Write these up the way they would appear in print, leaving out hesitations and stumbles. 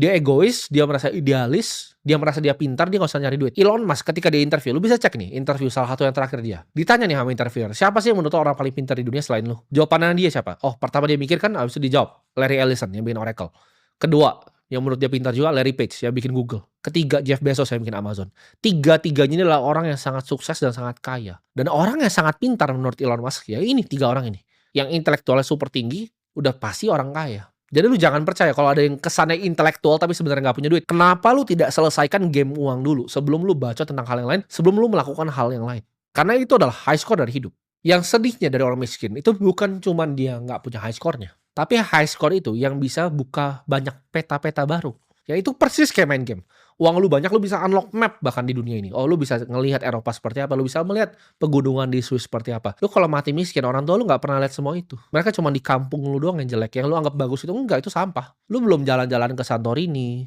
Dia egois, dia merasa idealis, dia merasa dia pintar, dia nggak usah nyari duit. Elon Musk ketika dia interview, lu bisa cek nih interview salah satu yang terakhir dia. Ditanya nih sama interviewer, siapa sih yang menurut lo orang paling pintar di dunia selain lu? Jawabannya dia siapa? Oh, pertama dia mikir kan, habis itu dijawab Larry Ellison yang bikin Oracle. Kedua, yang menurut dia pintar juga Larry Page yang bikin Google. Ketiga, Jeff Bezos yang bikin Amazon. Tiga-tiganya ini adalah orang yang sangat sukses dan sangat kaya. Dan orang yang sangat pintar menurut Elon Musk, ya ini tiga orang ini. Yang intelektualnya super tinggi, udah pasti orang kaya. Jadi lu jangan percaya kalau ada yang kesannya intelektual tapi sebenarnya nggak punya duit. Kenapa lu tidak selesaikan game uang dulu sebelum lu baca tentang hal yang lain, sebelum lu melakukan hal yang lain? Karena itu adalah high score dari hidup. Yang sedihnya dari orang miskin itu bukan cuman dia nggak punya high score-nya, tapi high score itu yang bisa buka banyak peta-peta baru. Ya itu persis kayak main game. Uang lu banyak, lu bisa unlock map bahkan di dunia ini. Oh, lu bisa ngelihat Eropa seperti apa, lu bisa melihat pegunungan di Swiss seperti apa. Lu kalau mati miskin, orang tua lu nggak pernah lihat semua itu. Mereka cuma di kampung lu doang yang jelek. Yang lu anggap bagus itu enggak, itu sampah. Lu belum jalan-jalan ke Santorini.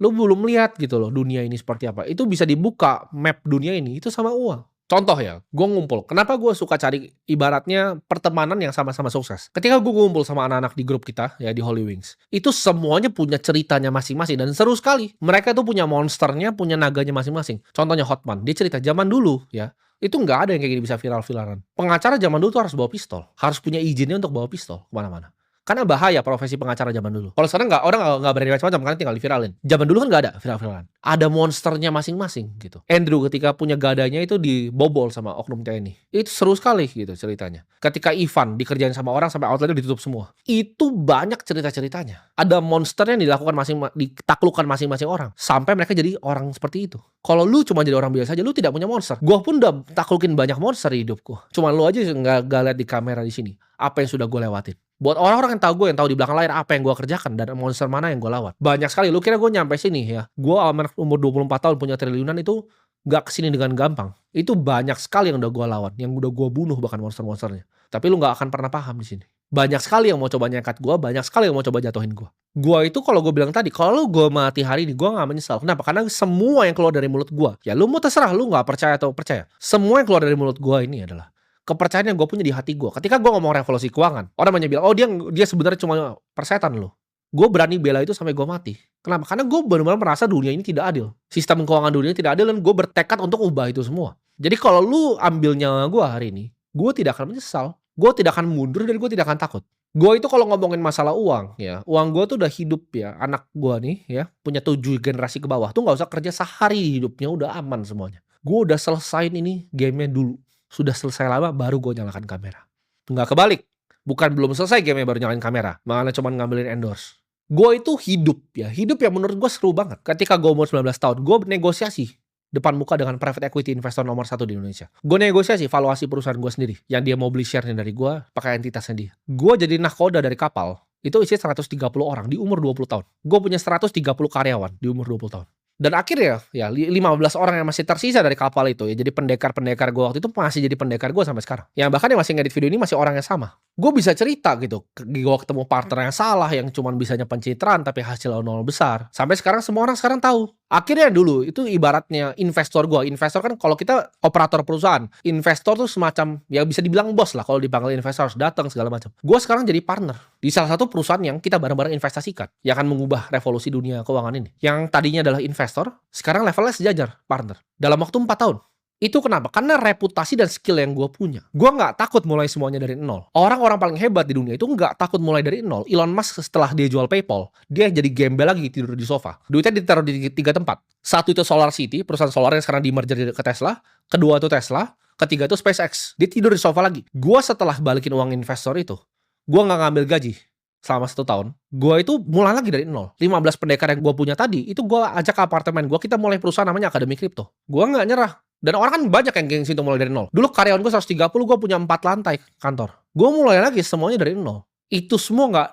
Lu belum lihat gitu loh dunia ini seperti apa. Itu bisa dibuka map dunia ini itu sama uang. Contoh ya, gue ngumpul. Kenapa gue suka cari ibaratnya pertemanan yang sama-sama sukses? Ketika gue ngumpul sama anak-anak di grup kita, ya di Holy Wings, itu semuanya punya ceritanya masing-masing dan seru sekali. Mereka tuh punya monsternya, punya naganya masing-masing. Contohnya Hotman, dia cerita zaman dulu ya, itu nggak ada yang kayak gini bisa viral-viralan. Pengacara zaman dulu tuh harus bawa pistol, harus punya izinnya untuk bawa pistol kemana-mana. Karena bahaya profesi pengacara zaman dulu. Kalau sekarang orang nggak berani macam-macam karena tinggal diviralin. Zaman dulu kan nggak ada viral-viralan. Ada monsternya masing-masing gitu. Andrew ketika punya gadanya itu dibobol sama oknum TNI. Itu seru sekali gitu ceritanya. Ketika Ivan dikerjain sama orang sampai outletnya ditutup semua. Itu banyak cerita-ceritanya. Ada monster yang ditaklukkan masing-masing orang. Sampai mereka jadi orang seperti itu. Kalau lu cuma jadi orang biasa aja, lu tidak punya monster. Gua pun udah taklukin banyak monster di hidupku. Cuma lu aja nggak lihat di kamera di sini. Apa yang sudah gue lewatin. Buat orang-orang yang tahu di belakang layar apa yang gue kerjakan dan monster mana yang gue lawan. Banyak sekali. Lu kira gue nyampe sini ya? Gue umur 24 tahun punya triliunan itu gak kesini dengan gampang. Itu banyak sekali yang udah gue lawan, yang udah gue bunuh bahkan monster-monsternya. Tapi lu gak akan pernah paham di sini. Banyak sekali yang mau coba nyekat gue, banyak sekali yang mau coba jatuhin gue. Gue itu kalau gue bilang tadi, kalau gue mati hari ini gue gak menyesal. Kenapa? Karena semua yang keluar dari mulut gue, ya lu mau terserah, lu gak percaya atau percaya. Semua yang keluar dari mulut gue ini adalah kepercayaan yang gue punya di hati gue. Ketika gue ngomong revolusi keuangan, orang banyak bilang, oh dia sebenarnya cuma persetan loh. Gue berani bela itu sampai gue mati. Kenapa? Karena gue benar-benar merasa dunia ini tidak adil. Sistem keuangan dunia ini tidak adil dan gue bertekad untuk ubah itu semua. Jadi kalau lu ambil nyawa gue hari ini, gue tidak akan menyesal. Gue tidak akan mundur dan gue tidak akan takut. Gue itu kalau ngomongin masalah uang, ya uang gue tuh udah hidup ya. Anak gue nih ya, punya 7 generasi ke bawah tuh gak usah kerja sehari hidupnya udah aman semuanya. Gue udah selesain ini gamenya dulu. Sudah selesai lama baru gue nyalakan kamera. Nggak kebalik. Bukan belum selesai gamenya baru nyalakan kamera. Malah cuma ngambilin endorse. Gue itu hidup ya. Hidup yang menurut gue seru banget. Ketika gue umur 19 tahun, gue negosiasi depan muka dengan private equity investor nomor 1 di Indonesia. Gue negosiasi valuasi perusahaan gue sendiri. Yang dia mau beli share-nya dari gue, pakai entitasnya dia. Gue jadi nahkoda dari kapal. Itu isi 130 orang di umur 20 tahun. Gue punya 130 karyawan di umur 20 tahun. Dan akhirnya ya 15 orang yang masih tersisa dari kapal itu ya jadi pendekar-pendekar gue waktu itu masih jadi pendekar gue sampai sekarang. Yang bahkan yang masih ngedit video ini masih orang yang sama. Gue bisa cerita gitu. Gue ketemu partner yang salah yang cuma bisanya pencitraan tapi hasilnya nol besar. Sampai sekarang semua orang sekarang tahu. Akhirnya dulu itu ibaratnya investor gue. Investor kan kalau kita operator perusahaan. Investor tuh semacam ya bisa dibilang bos lah kalau dipanggil investor harus datang segala macam. Gue sekarang jadi partner di salah satu perusahaan yang kita bareng-bareng investasikan. Yang akan mengubah revolusi dunia keuangan ini. Yang tadinya adalah investor, sekarang levelnya sejajar partner. Dalam waktu 4 tahun. Itu kenapa? Karena reputasi dan skill yang gue punya. Gue gak takut mulai semuanya dari nol. Orang-orang paling hebat di dunia itu gak takut mulai dari nol. Elon Musk setelah dia jual PayPal, dia jadi gembel lagi tidur di sofa. Duitnya ditaruh di 3 tempat. Satu itu Solar City, perusahaan solar yang sekarang di merger ke Tesla. Kedua itu Tesla. Ketiga itu SpaceX. Dia tidur di sofa lagi. Gue setelah balikin uang investor itu, gue gak ngambil gaji selama 1 tahun, gue itu mulai lagi dari nol. 15 pendekar yang gue punya tadi, itu gue ajak ke apartemen gue, kita mulai perusahaan namanya Akademi Kripto. Gue gak nyerah. Dan orang kan banyak yang gengsi untuk mulai dari nol. Dulu karyawan gue 130, gue punya 4 lantai kantor. Gue mulai lagi semuanya dari nol. Itu semua gak